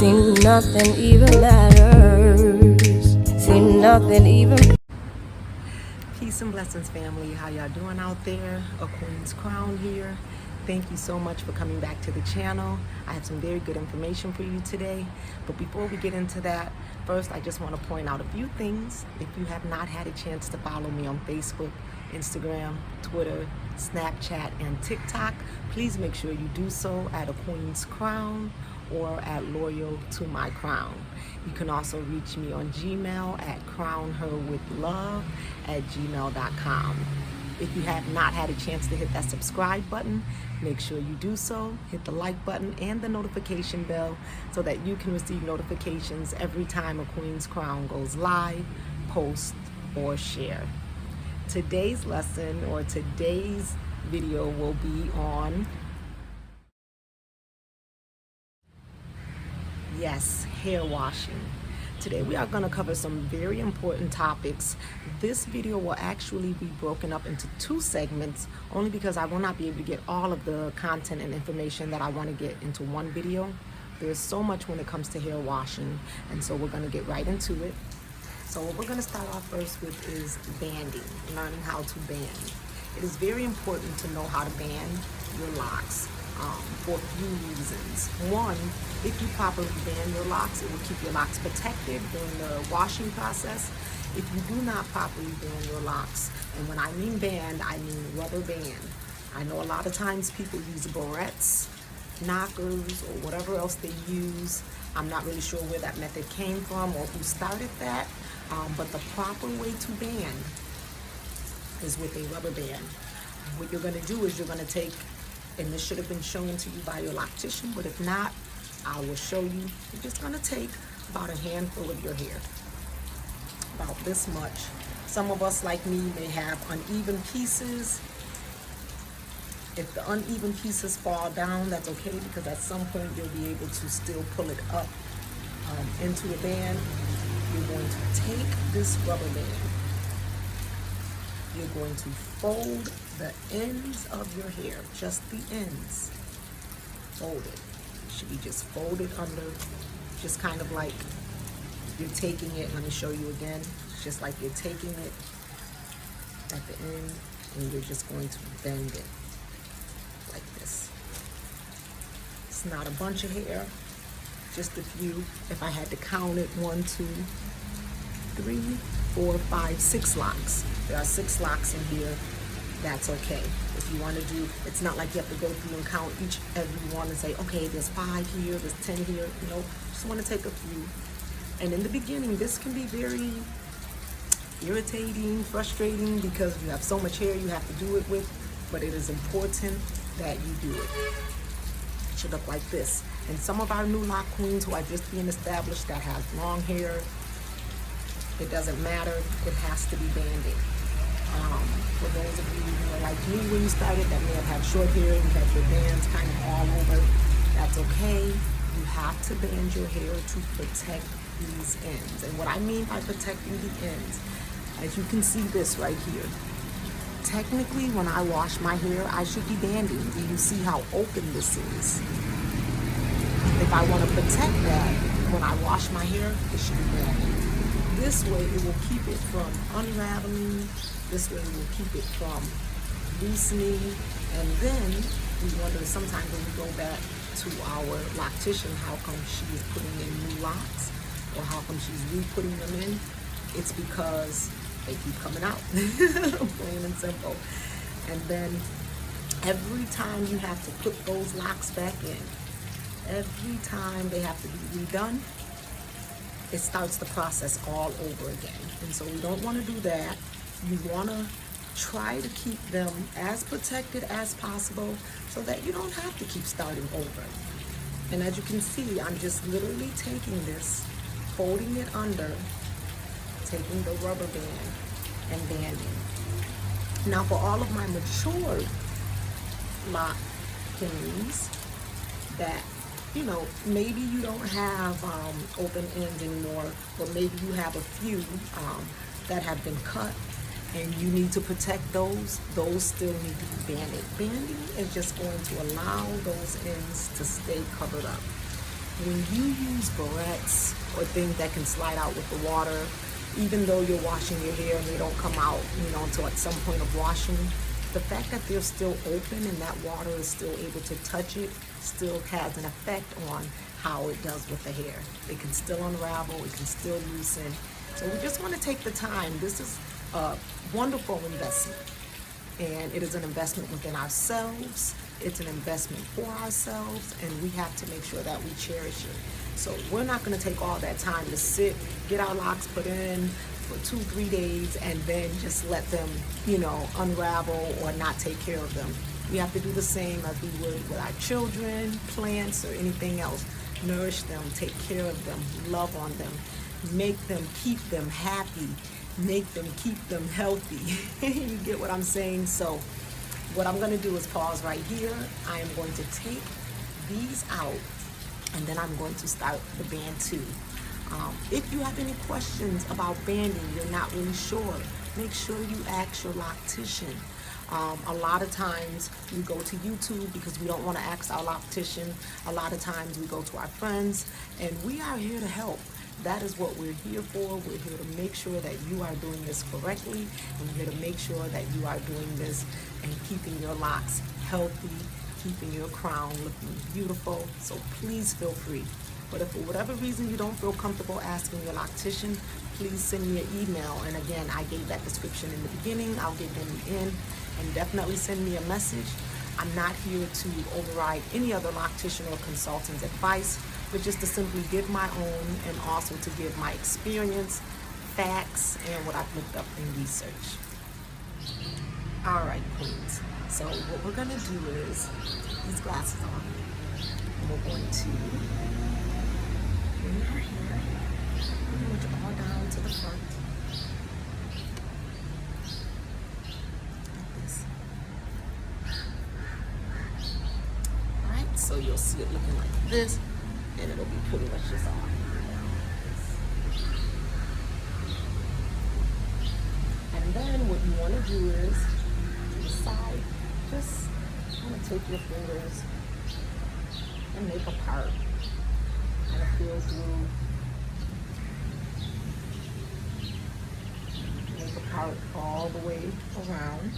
Seem nothing even matters. Seem nothing even. Peace and blessings, family. How y'all doing out there? A Queen's Crown here. Thank you so much for coming back to the channel. I have some very good information for you today. But before we get into that, first I just want to point out a few things. If you have not had a chance to follow me on Facebook, Instagram, Twitter, Snapchat, and TikTok, please make sure you do so at A Queen's Crown or at Loyal to My Crown. You can also reach me on Gmail at crownherwithlove@gmail.com. If you have not had a chance to hit that subscribe button, make sure you do so. Hit the like button and the notification bell so that you can receive notifications every time A Queen's Crown goes live, post, or share. Today's lesson or today's video will be on, yes, hair washing. Today we are going to cover some very important topics. This video will actually be broken up into two segments only because I will not be able to get all of the content and information that I want to get into one video. There's so much when it comes to hair washing, and so we're going to get right into it. So what we're going to start off first with is banding, learning how to band. It is very important to know how to band your locks. For a few reasons. One, if you properly band your locks, it will keep your locks protected during the washing process. If you do not properly band your locks, and when I mean band, I mean rubber band. I know a lot of times people use barrettes, knockers, or whatever else they use. I'm not really sure where that method came from or who started that, but the proper way to band is with a rubber band. What you're going to do is you're going to take, and this should have been shown to you by your loctician, but if not, I will show you. You're just going to take about a handful of your hair, about this much. Some of us, like me, may have uneven pieces. If the uneven pieces fall down, that's okay, because at some point you'll be able to still pull it up into a band. You're going to take this rubber band. You're going to fold the ends of your hair, just the ends. Fold it. It should be just folded under, just kind of like you're taking it. Let me show you again. It's just like you're taking it at the end, and you're just going to bend it like this. It's not a bunch of hair, just a few. If I had to count it, 1, 2, 3, 4, 5, 6 locks. There are 6 locks in here. That's okay. If you want to do, it's not like you have to go through and count every one and say, okay, there's 5 here, there's 10 here. You know, just want to take a few. And in the beginning, this can be very irritating, frustrating, because you have so much hair you have to do it with, but it is important that you do it. It should look like this. And some of our new lock queens who are just being established that have long hair, it doesn't matter, it has to be banded. For those of you who are like me when you started that may have had short hair, you have your bands kind of all over, that's okay. You have to band your hair to protect these ends. And what I mean by protecting the ends, as you can see this right here, technically when I wash my hair, I should be banding. Do you see how open this is? If I want to protect that, when I wash my hair, it should be banded. This way it will keep it from unraveling. This way it will keep it from loosening. And then we wonder sometimes when we go back to our loctician, how come she is putting in new locks, or how come she's re-putting them in? It's because they keep coming out, plain and simple. And then every time you have to put those locks back in, every time they have to be redone, it starts the process all over again. And so we don't want to do that. You want to try to keep them as protected as possible so that you don't have to keep starting over. And as you can see, I'm just literally taking this, folding it under, taking the rubber band and banding. Now for all of my mature lock queens that, you know, maybe you don't have open ends anymore, but maybe you have a few that have been cut and you need to protect those still need to be banded. Banding is just going to allow those ends to stay covered up. when you use barrettes or things that can slide out with the water, even though you're washing your hair and they don't come out, until at some point of washing, the fact that they're still open and that water is still able to touch it still has an effect on how it does with the hair. It can still unravel, it can still loosen. So we just want to take the time. This is a wonderful investment. And it is an investment within ourselves. It's an investment for ourselves, and we have to make sure that we cherish it. So we're not going to take all that time to sit, get our locks put in for 2-3 days, and then just let them, unravel or not take care of them. We have to do the same as we would with our children, plants, or anything else. Nourish them, take care of them, love on them, make them, keep them happy, make them, keep them healthy. You get what I'm saying? So what I'm going to do is pause right here. I am going to take these out, and then I'm going to start the band 2. If you have any questions about banding, you're not really sure, make sure you ask your loctician. A lot of times we go to YouTube because we don't want to ask our loctician. A lot of times we go to our friends, and we are here to help. That is what we're here for. We're here to make sure that you are doing this correctly, and we're here to make sure that you are doing this and keeping your locks healthy, keeping your crown looking beautiful. So please feel free. But if for whatever reason you don't feel comfortable asking your loctician, please send me an email. And again, I gave that description in the beginning. I'll give them the end. And definitely send me a message. I'm not here to override any other loctician or consultant's advice, but just to simply give my own, and also to give my experience, facts, and what I've looked up in research. All right, queens. So what we're gonna do is take these glasses on, and we're going to bring our hair pretty much all down to the front. Like this. All right, so you'll see it looking like this, and it'll be pretty much just on. And then what you want to do is, to the side, just kind of take your fingers and make a part. Kind of feel through. Make a part all the way around.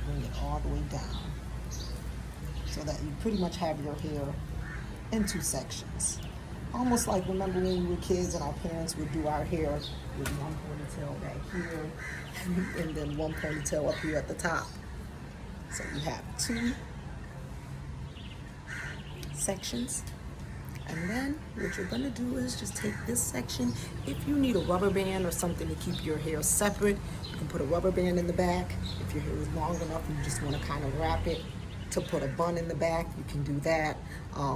Bring it all the way down, so that you pretty much have your hair in 2 sections. Almost like, remember when we were kids and our parents would do our hair with one ponytail back here and then one ponytail up here at the top. So you have 2 sections. And then what you're gonna do is just take this section. If you need a rubber band or something to keep your hair separate, you can put a rubber band in the back. If your hair is long enough and you just wanna kind of wrap it to put a bun in the back, you can do that,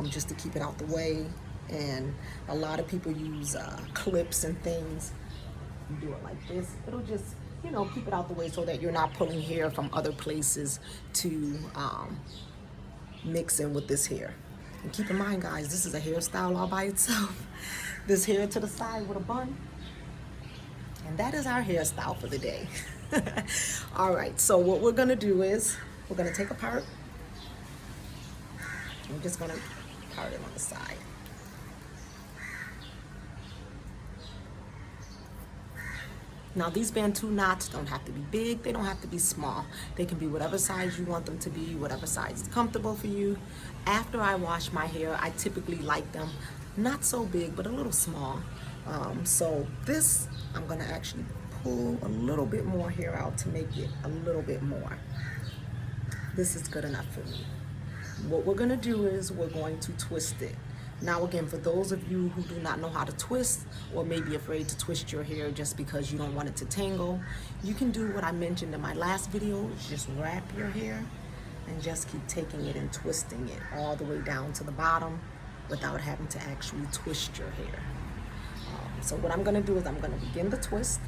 just to keep it out the way. And a lot of people use clips and things. You do it like this. It'll just, keep it out the way so that you're not pulling hair from other places to mix in with this hair. And keep in mind, guys, this is a hairstyle all by itself. This hair to the side with a bun. And that is our hairstyle for the day. All right, so what we're gonna do is, we're gonna take a part. I'm just gonna part it on the side. Now these Bantu knots don't have to be big, they don't have to be small. They can be whatever size you want them to be, whatever size is comfortable for you. After I wash my hair, I typically like them not so big, but a little small. So this, I'm gonna actually pull a little bit more hair out to make it a little bit more. This is good enough for me. What we're gonna do is we're going to twist it. Now again, for those of you who do not know how to twist, or may be afraid to twist your hair just because you don't want it to tangle, you can do what I mentioned in my last video, is just wrap your hair and just keep taking it and twisting it all the way down to the bottom without having to actually twist your hair. So what I'm gonna do is I'm gonna begin the twist.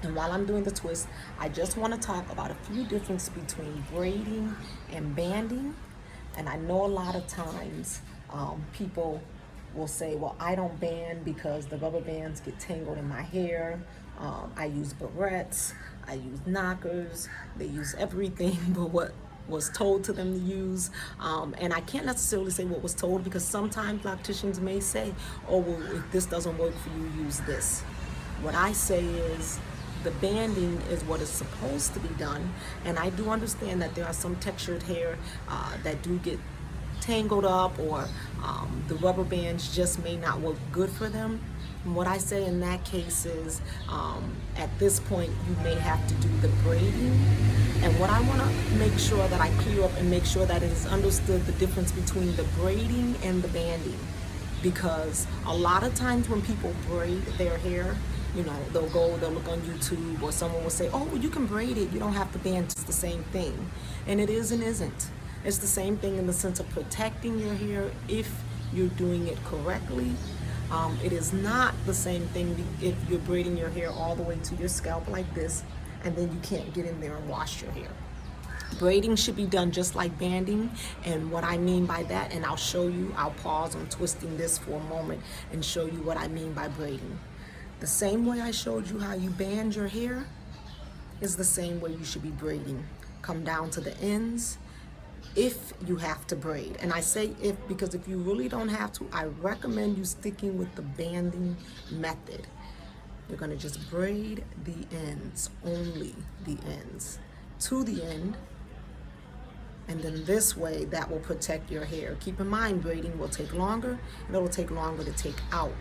And while I'm doing the twist, I just wanna talk about a few differences between braiding and banding. And I know a lot of times people will say, well, I don't band because the rubber bands get tangled in my hair. I use barrettes, I use knockers, they use everything but what was told to them to use. And I can't necessarily say what was told, because sometimes locticians may say, oh, well, if this doesn't work for you, use this. What I say is, the banding is what is supposed to be done. And I do understand that there are some textured hair that do get tangled up, or the rubber bands just may not work good for them. And what I say in that case is, at this point, you may have to do the braiding. And what I want to make sure that I clear up and make sure that it is understood, the difference between the braiding and the banding. Because a lot of times when people braid their hair, you know, they'll look on YouTube, or someone will say, oh, well, you can braid it, you don't have to band. It's the same thing. And it is and isn't. It's the same thing in the sense of protecting your hair if you're doing it correctly. It is not the same thing if you're braiding your hair all the way to your scalp like this, and then you can't get in there and wash your hair. Braiding should be done just like banding. And what I mean by that, and I'll show you, I'll pause on twisting this for a moment and show you what I mean by braiding. The same way I showed you how you band your hair is the same way you should be braiding. Come down to the ends if you have to braid. And I say if, because if you really don't have to, I recommend you sticking with the banding method. You're gonna just braid the ends, only the ends, to the end. And then this way, that will protect your hair. Keep in mind, braiding will take longer, and it will take longer to take out.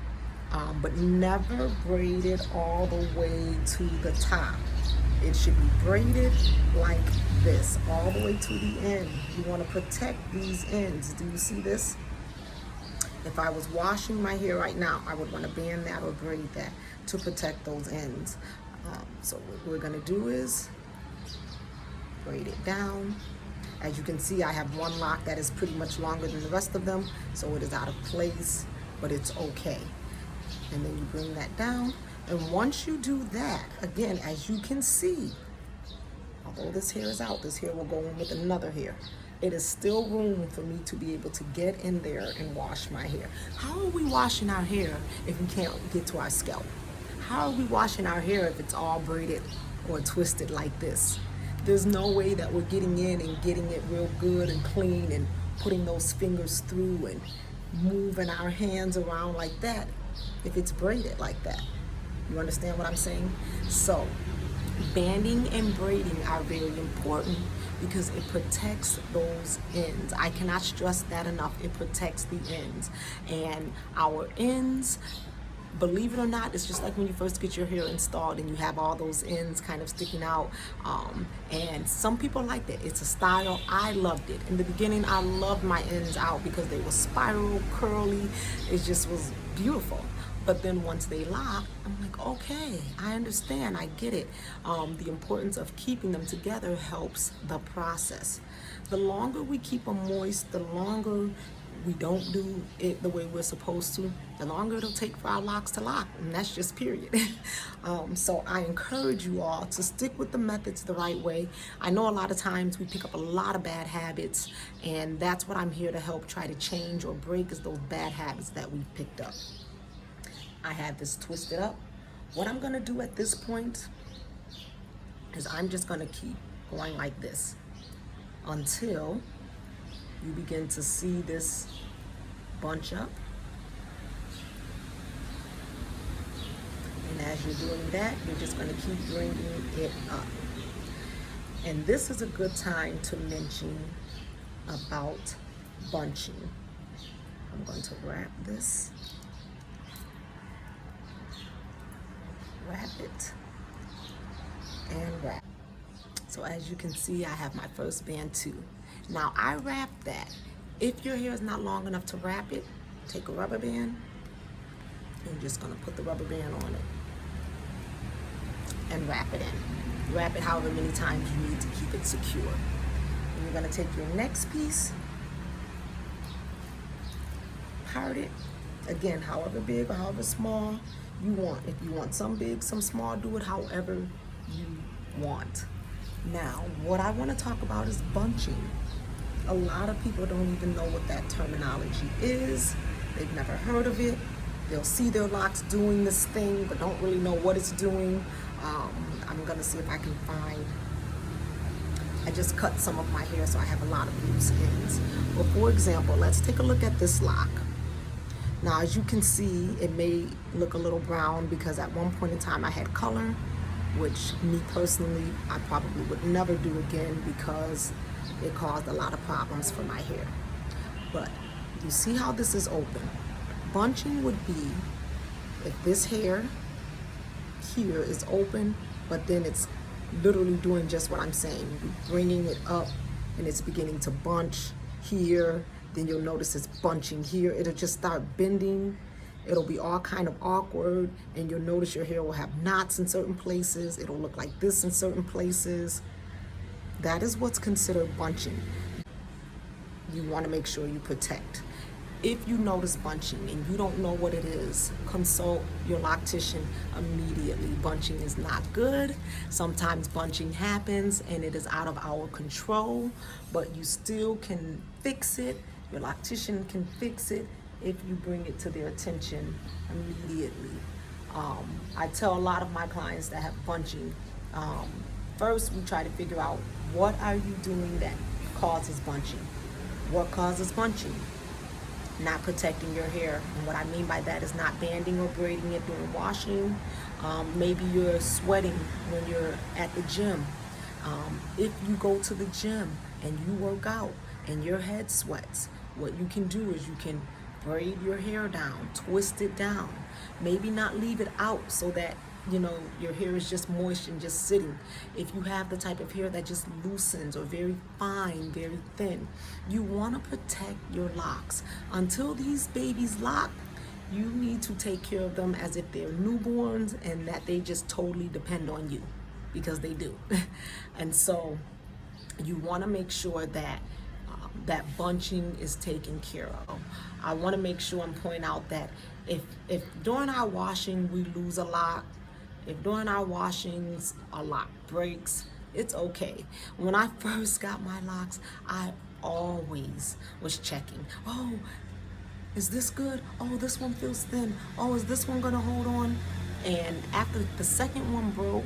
But never braid it all the way to the top. It should be braided like this, all the way to the end. You want to protect these ends. Do you see this? If I was washing my hair right now, I would want to band that or braid that to protect those ends. So what we're going to do is braid it down. As you can see, I have one lock that is pretty much longer than the rest of them, so it is out of place, but it's okay. And then you bring that down. And once you do that, again, as you can see, although this hair is out, this hair will go in with another hair. It is still room for me to be able to get in there and wash my hair. How are we washing our hair if we can't get to our scalp? How are we washing our hair if it's all braided or twisted like this? There's no way that we're getting in and getting it real good and clean and putting those fingers through and moving our hands around like that if it's braided like that. You understand what I'm saying? So banding and braiding are very important because it protects those ends. I cannot stress that enough. It protects the ends. And our ends, believe it or not, it's just like when you first get your hair installed and you have all those ends kind of sticking out. And some people like that. It's a style. I loved it. In the beginning, I loved my ends out because they were spiral, curly. It just was beautiful. But then once they lock, I'm like, okay, I understand, I get it. The importance of keeping them together helps the process. The longer we keep them moist, the longer we don't do it the way we're supposed to, the longer it'll take for our locks to lock, and that's just period. So I encourage you all to stick with the methods the right way. I know a lot of times we pick up a lot of bad habits, and that's what I'm here to help try to change or break, is those bad habits that we've picked up. I have this twisted up. What I'm gonna do at this point is I'm just gonna keep going like this until you begin to see this bunch up. And as you're doing that, you're just gonna keep bringing it up. And this is a good time to mention about bunching. I'm going to wrap this. Wrap it and wrap. So as you can see, I have my first band too. Now I wrap that. If your hair is not long enough to wrap it, take a rubber band. You're just gonna put the rubber band on it and wrap it in. Wrap it however many times you need to keep it secure. And you're gonna take your next piece, part it, again, however big or however small you want. If you want some big, some small, do it however you want. Now, what I want to talk about is bunching. A lot of people don't even know what that terminology is. They've never heard of it. They'll see their locks doing this thing, but don't really know what it's doing. I'm gonna see if I can find I just cut some of my hair, so I have a lot of loose ends. But for example, let's take a look at this lock. Now, as you can see, it may look a little brown because at one point in time I had color, which me personally, I probably would never do again because it caused a lot of problems for my hair. But you see how this is open. Bunching would be if this hair here is open, but then it's literally doing just what I'm saying, bringing it up and it's beginning to bunch here. Then you'll notice it's bunching here. It'll just start bending. It'll be all kind of awkward, and you'll notice your hair will have knots in certain places. It'll look like this in certain places. That is what's considered bunching. You want to make sure you protect. If you notice bunching and you don't know what it is, consult your loctician immediately. Bunching is not good. Sometimes bunching happens and it is out of our control, but you still can fix it. Your loctician can fix it if you bring it to their attention immediately. I tell a lot of my clients that have bunching, first we try to figure out what are you doing that causes bunching. What causes bunching? Not protecting your hair. And what I mean by that is not banding or braiding it during washing. Maybe you're sweating when you're at the gym. If you go to the gym and you work out and your head sweats, what you can do is you can braid your hair down, twist it down, maybe not leave it out so that your hair is just moist and just sitting. If you have the type of hair that just loosens or very fine, very thin, you want to protect your locks. Until these babies lock, you need to take care of them as if they're newborns and that they just totally depend on you, because they do. And so you want to make sure that that bunching is taken care of. I want to make sure and point out that if during our washing we lose a lock, if during our washings a lock breaks, it's okay. When I first got my locks, I always was checking. Oh, is this good? Oh, this one feels thin. Oh, is this one gonna hold on? And after the second one broke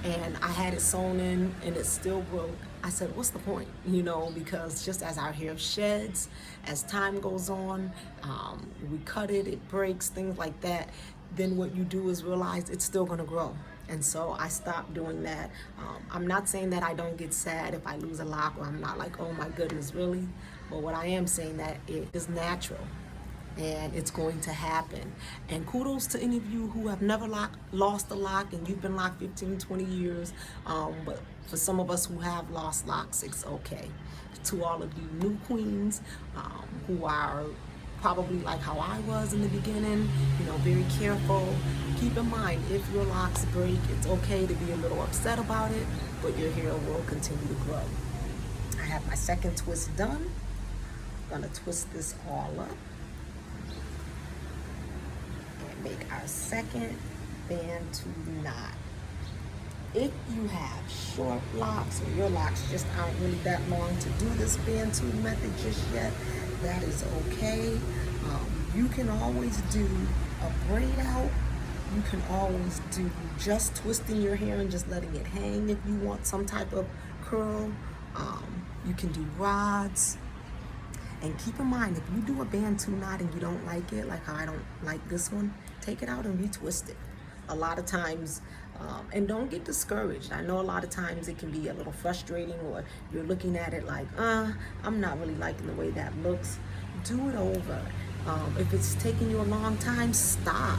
and I had it sewn in and it still broke, I said, what's the point? Because just as our hair sheds, as time goes on, we cut it, it breaks, things like that. Then what you do is realize it's still gonna grow. And so I stopped doing that. I'm not saying that I don't get sad if I lose a lock, or I'm not like, oh my goodness, really? But what I am saying that it is natural and it's going to happen. And kudos to any of you who have never lost a lock and you've been locked 15, 20 years. But for some of us who have lost locks, it's okay. To all of you new queens who are probably like how I was in the beginning, very careful. Keep in mind, if your locks break, it's okay to be a little upset about it, but your hair will continue to grow. I have my second twist done. I'm gonna twist this all up and make our second bantu knot. If you have short locks or your locks just aren't really that long to do this bantu method just yet, that is okay. You can always do a braid out. You can always do just twisting your hair and just letting it hang if you want some type of curl. You can do rods. And keep in mind, if you do a bantu knot and you don't like it, like how I don't like this one, take it out and retwist it. A lot of times, and don't get discouraged. I know a lot of times it can be a little frustrating, or you're looking at it like, I'm not really liking the way that looks. Do it over. If it's taking you a long time, stop.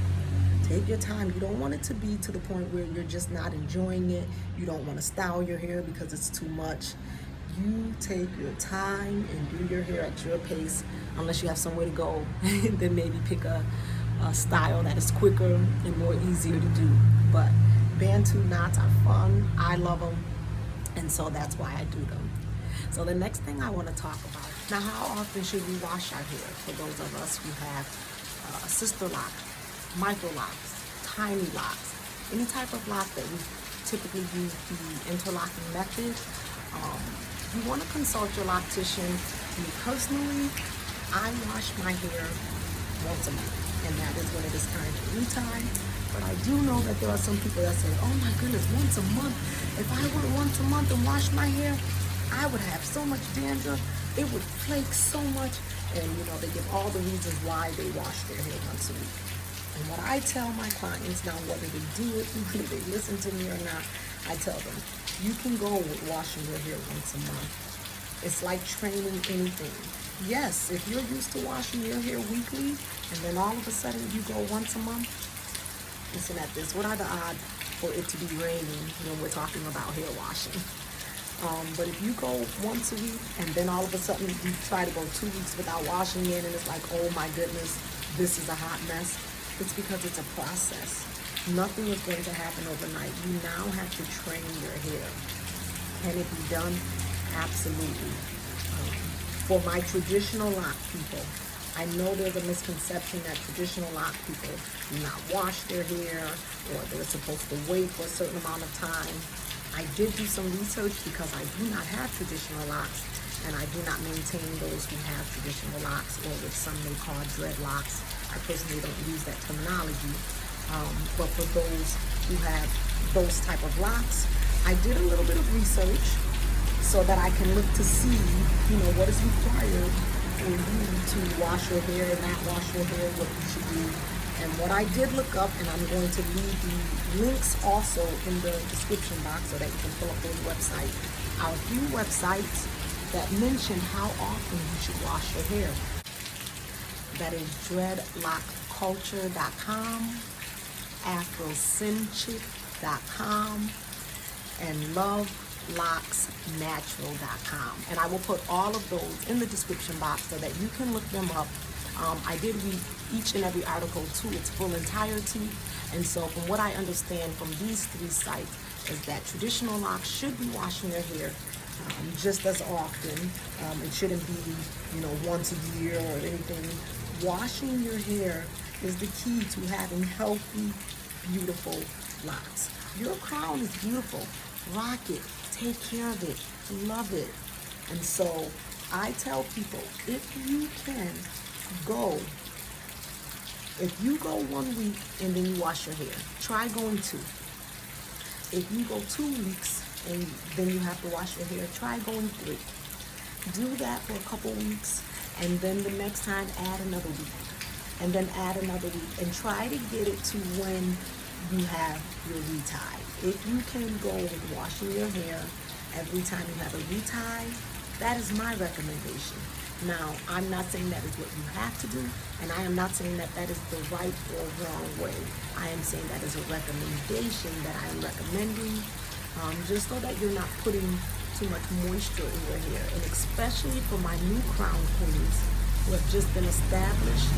Take your time. You don't want it to be to the point where you're just not enjoying it. You don't want to style your hair because it's too much. You take your time and do your hair at your pace, unless you have somewhere to go. Then maybe pick a style that is quicker and more easier to do. But bantu knots are fun. I love them, and so that's why I do them. So the next thing I want to talk about, now, how often should we wash our hair? For those of us who have sister locks, micro locks, tiny locks, any type of lock that we typically use the interlocking method, you want to consult your loctician. Me personally, I wash my hair once a month, and that is when it is time to retie. But I do know that there are some people that say, oh my goodness, once a month. If I went once a month and washed my hair, I would have so much dandruff. It would flake so much. And they give all the reasons why they wash their hair once a week. And what I tell my clients now, whether they do it, whether they listen to me or not, I tell them, you can go with washing your hair once a month. It's like training anything. Yes, if you're used to washing your hair weekly, and then all of a sudden you go once a month, listen at this. What are the odds for it to be raining when we're talking about hair washing? But if you go once a week and then all of a sudden you try to go 2 weeks without washing it and it's like, oh my goodness, this is a hot mess, it's because it's a process. Nothing is going to happen overnight. You now have to train your hair. Can it be done? Absolutely. For my traditional lock people, I know there's a misconception that traditional lock people do not wash their hair or they're supposed to wait for a certain amount of time. I did do some research because I do not have traditional locks and I do not maintain those who have traditional locks, or what some may call dreadlocks. I personally don't use that terminology. But for those who have those type of locks, I did a little bit of research so that I can look to see, what is required for you to wash your hair and not wash your hair, what you should do. And what I did look up, and I'm going to leave the links also in the description box so that you can pull up those websites, are a few websites that mention how often you should wash your hair. That is dreadlockculture.com, afrocinchick.com, and lovelocksnatural.com. And I will put all of those in the description box so that you can look them up. I did read each and every article to its full entirety. And so from what I understand from these 3 sites is that traditional locks should be washing your hair just as often. It shouldn't be, once a year or anything. Washing your hair is the key to having healthy, beautiful locks. Your crown is beautiful. Rock it. Take care of it. Love it. And so I tell people, if you can go, if you go 1 week and then you wash your hair, try going 2. If you go 2 weeks and then you have to wash your hair, try going 3. Do that for a couple weeks, and then the next time add another week, and then add another week, and try to get it to when you have your retie. If you can go with washing your hair every time you have a retie, that is my recommendation. Now, I'm not saying that is what you have to do, and I am not saying that that is the right or wrong way. I am saying that is a recommendation that I am recommending, just so that you're not putting too much moisture in your hair. And especially for my new crown queens who have just been established,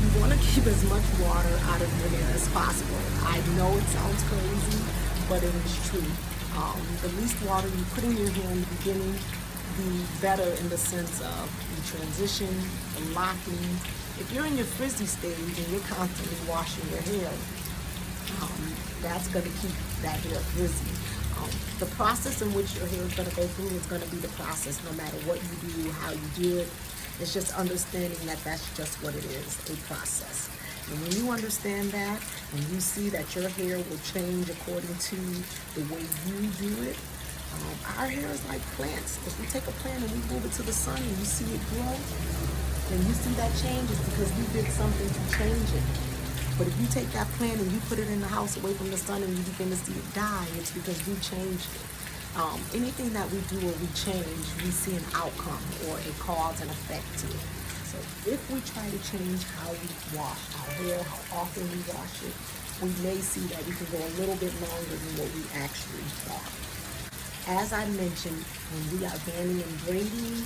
you want to keep as much water out of your hair as possible. I know it sounds crazy, but it is true. The least water you put in your hair in the beginning, the better, in the sense of the transition, the locking. If you're in your frizzy stage and you're constantly washing your hair, that's going to keep that hair frizzy. The process in which your hair is going to go through is going to be the process no matter what you do, how you do it. It's just understanding that that's just what it is, a process. And when you understand that and you see that your hair will change according to the way you do it, our hair is like plants. If we take a plant and we move it to the sun and you see it grow, and you see that change, it's because we did something to change it. But if you take that plant and you put it in the house away from the sun and you begin to see it die, it's because we changed it. Anything that we do or we change, we see an outcome or a cause and effect to it. So if we try to change how we wash our hair, how often we wash it, we may see that we can go a little bit longer than what we actually thought. As I mentioned, when we are banding and braiding,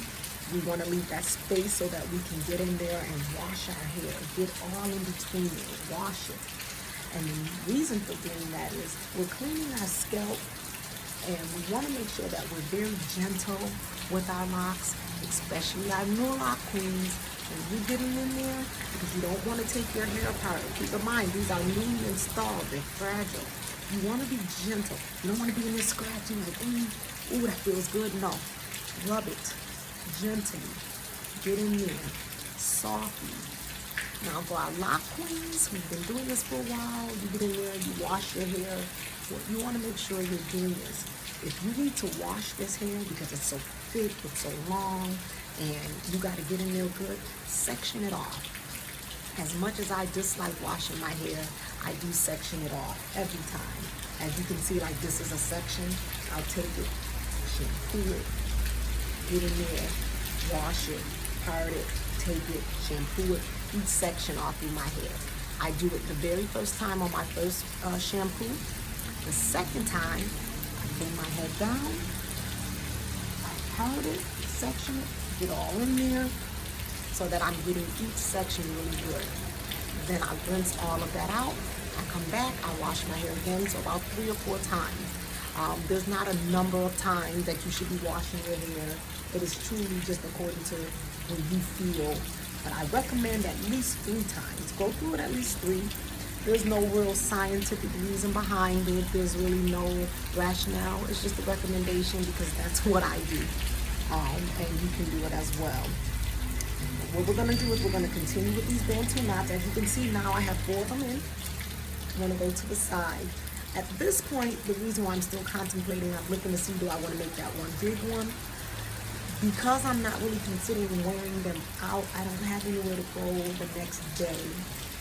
we want to leave that space so that we can get in there and wash our hair, get all in between it, wash it. And the reason for doing that is we're cleaning our scalp, and we want to make sure that we're very gentle with our locks, especially our new lock queens. When you're getting in there, because you don't want to take your hair apart. Keep in mind, these are newly installed, they're fragile. You want to be gentle. You don't want to be in there scratching like, ooh, that feels good. No, rub it gently. Get in there softly. Now for our lock queens who've been doing this for a while, you get in there, you wash your hair. What you want to make sure you're doing is, if you need to wash this hair because it's so thick, it's so long, and you got to get in there good, section it off. As much as I dislike washing my hair, I do section it off every time. As you can see, like this is a section. I'll take it, shampoo it, get in there, wash it, part it, take it, shampoo it, each section off through my hair. I do it the very first time on my first shampoo. The second time, I bring my head down, I part it, section it, get all in there so that I'm getting each section really good. Then I rinse all of that out. I come back, I wash my hair again, so about 3 or 4 times. There's not a number of times that you should be washing your hair. It is truly just according to when you feel. But I recommend at least 3 times. Go through it at least 3. There's no real scientific reason behind it. There's really no rationale. It's just a recommendation because that's what I do. And you can do it as well. What we're gonna do is we're gonna continue with these bantu knots. As you can see now, I have 4 of them in. I'm gonna go to the side. At this point, the reason why I'm still contemplating, I'm looking to see, do I wanna make that one big one? Because I'm not really considering wearing them out, I don't have anywhere to go the next day,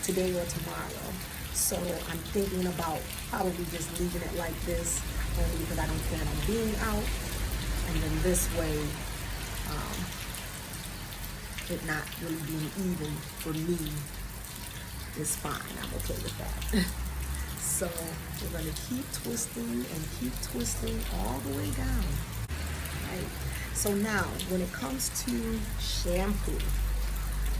today or tomorrow. So I'm thinking about probably just leaving it like this, only because I don't plan on being out. And then this way, it not really being even for me is fine. I'm okay with that. So we're gonna keep twisting and keep twisting all the way down. Right. So now, when it comes to shampoo,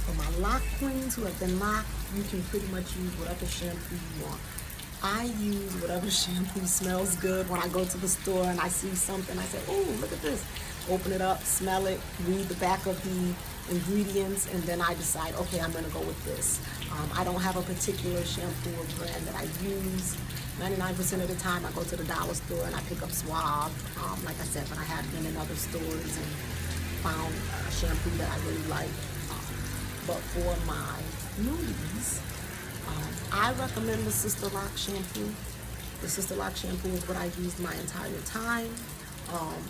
for my lock queens who have been locked, you can pretty much use whatever shampoo you want. I use whatever shampoo smells good. When I go to the store and I see something, I say, oh, look at this. Open it up, smell it, read the back of the ingredients, and then I decide, okay, I'm gonna go with this. I don't have a particular shampoo or brand that I use. 99% of the time I go to the dollar store and I pick up Suave, like I said, but I have been in other stores and found a shampoo that I really like. But for my nudies, I recommend the Sister Lock shampoo. The Sister Lock shampoo is what I used my entire time.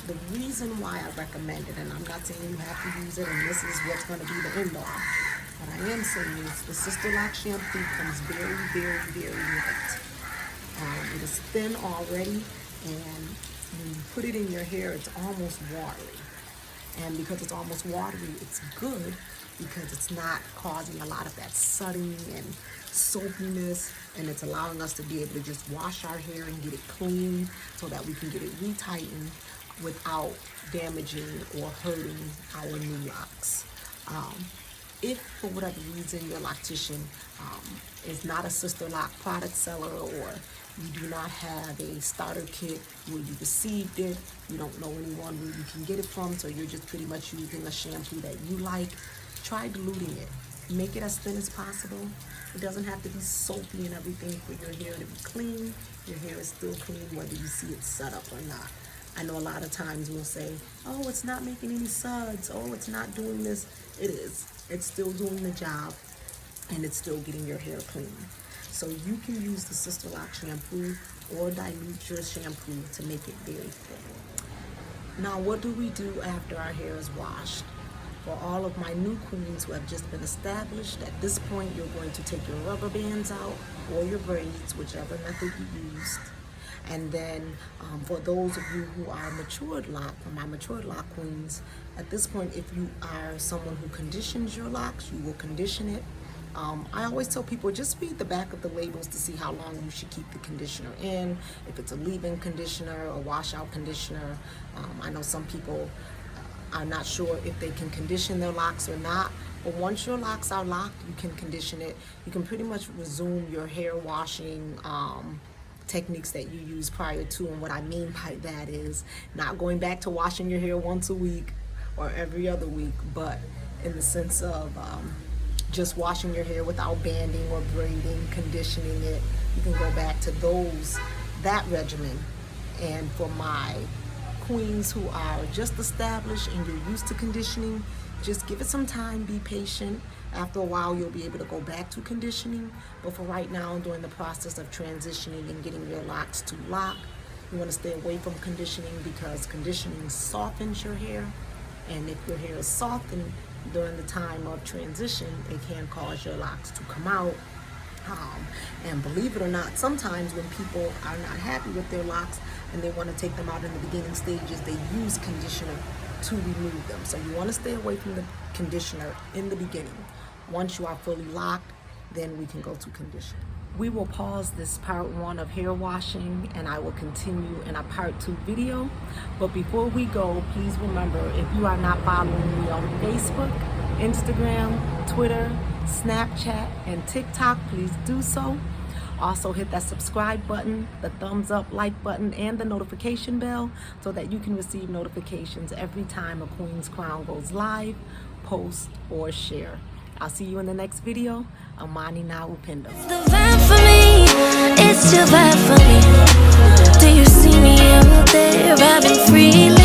The reason why I recommend it, and I'm not saying you have to use it and this is what's going to be the end all. What I am saying is the Sister Lock shampoo comes very, very, very light. It is thin already, and when you put it in your hair, it's almost watery. And because it's almost watery, it's good because it's not causing a lot of that sudding and soapiness, and it's allowing us to be able to just wash our hair and get it clean so that we can get it retightened without damaging or hurting our new locks. If for whatever reason your loctician is not a Sister Lock product seller, or you do not have a starter kit where you received it, you don't know anyone where you can get it from, so you're just pretty much using a shampoo that you like, try diluting it. Make it as thin as possible. It doesn't have to be soapy and everything for your hair to be clean. Your hair is still clean whether you see it set up or not. I know a lot of times we'll say, oh, it's not making any suds. Oh, it's not doing this. It is. It's still doing the job, and it's still getting your hair clean. So you can use the Sister Lock shampoo or dilute your shampoo to make it very thin. Now, what do we do after our hair is washed? For all of my new queens who have just been established, at this point you're going to take your rubber bands out or your braids, whichever method you used. And then for those of you who are matured lock, or my matured lock queens, at this point, if you are someone who conditions your locks, you will condition it. I always tell people, just read the back of the labels to see how long you should keep the conditioner in, if it's a leave-in conditioner or washout conditioner. I know some people are not sure if they can condition their locks or not, but once your locks are locked, you can condition it. You can pretty much resume your hair washing techniques that you used prior to, and what I mean by that is not going back to washing your hair once a week or every other week, but in the sense of just washing your hair without banding or braiding, conditioning it. You can go back to that regimen. And for my queens who are just established and you're used to conditioning, just give it some time, be patient. After a while, you'll be able to go back to conditioning. But for right now, during the process of transitioning and getting your locks to lock, you want to stay away from conditioning because conditioning softens your hair. And if your hair is softened during the time of transition, it can cause your locks to come out. And believe it or not, sometimes when people are not happy with their locks and they want to take them out in the beginning stages, they use conditioner to remove them. So you want to stay away from the conditioner in the beginning. Once you are fully locked, then we can go to conditioner. We will pause this part 1 of hair washing and I will continue in a part 2 video. But before we go, please remember, if you are not following me on Facebook, Instagram, Twitter, Snapchat, and TikTok, please do so. Also hit that subscribe button, the thumbs up, like button, and the notification bell so that you can receive notifications every time a Queen's Crown goes live, post, or share. I'll see you in the next video. Amani na upendo. It's the vibe for me, it's your vibe for me. Do you see me out there vibing freely?